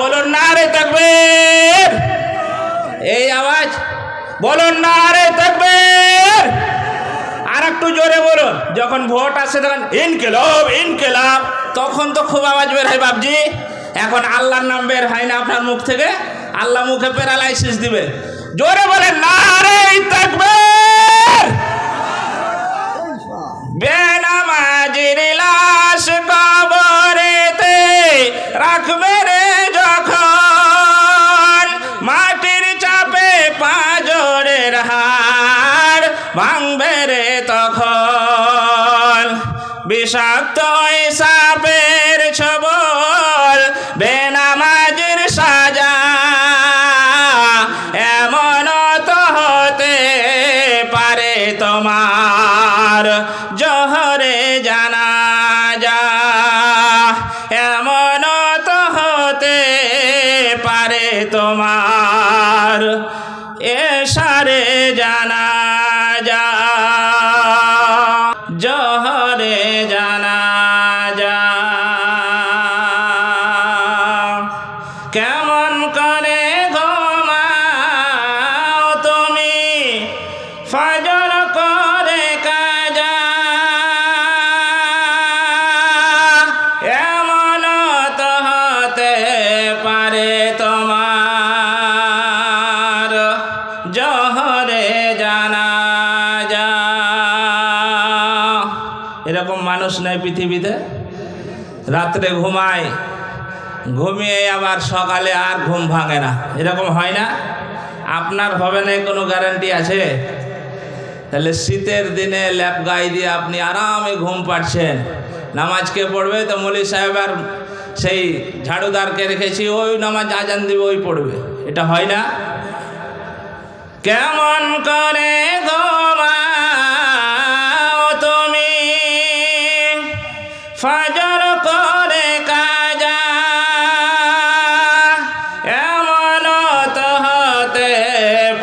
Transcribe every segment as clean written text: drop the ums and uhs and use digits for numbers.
বলুন নারে তাকবীর। এই আওয়াজ বলুন নারে তাকবীর। আর একটু জোরে বলুন। যখন ভোট আসে তখন ইনকিলাব ইনকিলাব, তখন তো খুব আওয়াজ বের হয় বাবজি। এখন আল্লাহর নাম বের হয় না আপনার মুখ থেকে, আল্লাহ মুখে প্যারালাইসিস দিবে। জোরে বলেন নারে তাকবীর। বেনামাজির লাশ কবরেতে রাখবে রে যখন, মাটির চাপে পাঁজরের হাড় ভাঙবে রে তখন। বিষাক্ত সাপের ছবল বেনামাজির সাজা, এমন তো হতে পারে তোমার জোহরে জানাজা, এমন তো হতে পারে তোমার এশারে জানাজা, জোহরে জানাজা। কেমন করে ঘুমাও তুমি ফজর করে কাজা, এমন তো হতে পারে তোমার জোহরে জানাজা। এরকম মানুষ নাই পৃথিবীতে, রাত্রে ঘুমায়, ঘুমিয়ে আবার সকালে আর ঘুম ভাঙে না, এরকম হয় না? আপনার হবে না কোনো গ্যারান্টি আছে? তাহলে শীতের দিনে ল্যাপ গায়ে দিয়ে আপনি আরামে ঘুম পাচ্ছেন, নামাজ কে পড়বে? তো মৌলী সাহেব আর সেই ঝাড়ুদারকে রেখেছি, ওই নামাজ আজান দিবে ওই পড়বে, এটা হয় না? কেমন করে ঘুমাও তুমি ফজর করে কাজা, এমন তো হতে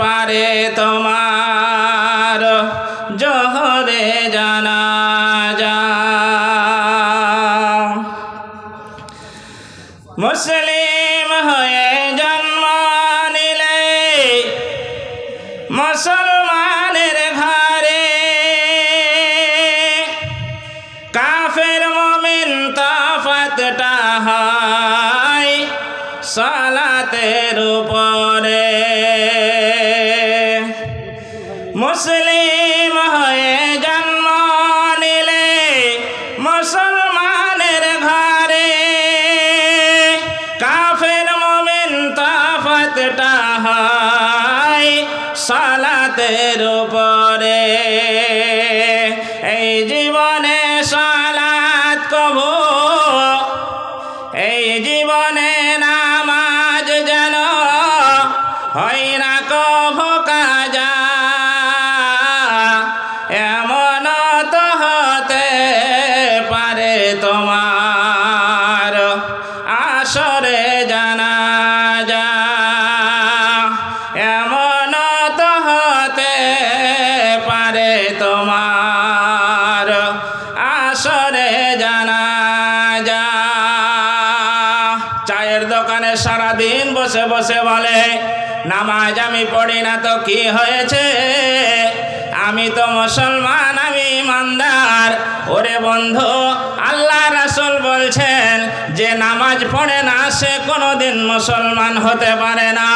পারে তোমার জোহরে জানাজা। মুসলিম হয়ে জন্ম নিলে মুসলমানের ঘরে, কাফের মুমিন তফাতটা হয় সালাতের উপরে। মুসলিম হয়ে জন্ম নিলে মুসলমানের ঘরে, কাফের মুমিন তফাতটা হয় সালাতের উপরে। এই জীবনে সালাত কবু, এই জীবনে নামাজ যেন হয় না কভু কাজা, এমন তো হতে পারে তোমার আসরে জানাজা, এমন তো হতে পারে তোমার আসরে জানাজা। চায়ের দোকানে সারাদিন বসে বসে বলে নামাজ আমি পড়ি না তো কি হয়েছে, আমি তো মুসলমান, আমি ইমানদার। ওরে বন্ধু, আল্লাহ রাসূল বলছেন যে নামাজ পড়ে না সে কোনোদিন মুসলমান হতে পারে না।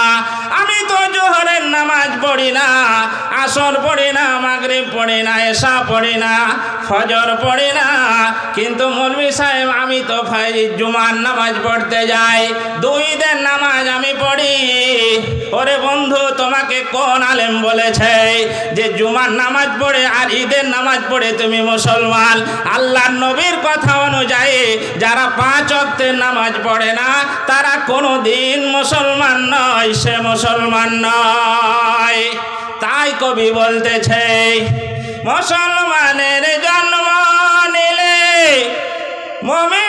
আমি তো জোহরের নামাজ পড়ি না, আসর পড়ি না, মাগরিব পড়ি না, এশা পড়ি না, ফজর পড়ি না, কিন্তু মৌলভী সাহেব আমি তো জুমার নামাজ পড়তে যাই, দুই ঈদের নামাজ আমি পড়ি। ওরে বন্ধু, তোমাকে কোন আলেম বলেছে যে জুমার নামাজ পড়ে আর ঈদের নামাজ পড়ে তুমি মুসলমান? আল্লাহর নবীর কথা অনুযায়ী যারা 5 ওয়াক্তের নামাজ পড়ে না তারা কোনোদিন মুসলমান নয়, সে মুসলমান নয়। তাই কবি বলতেছে মুসলমানের জন্ম নিলে মুমিন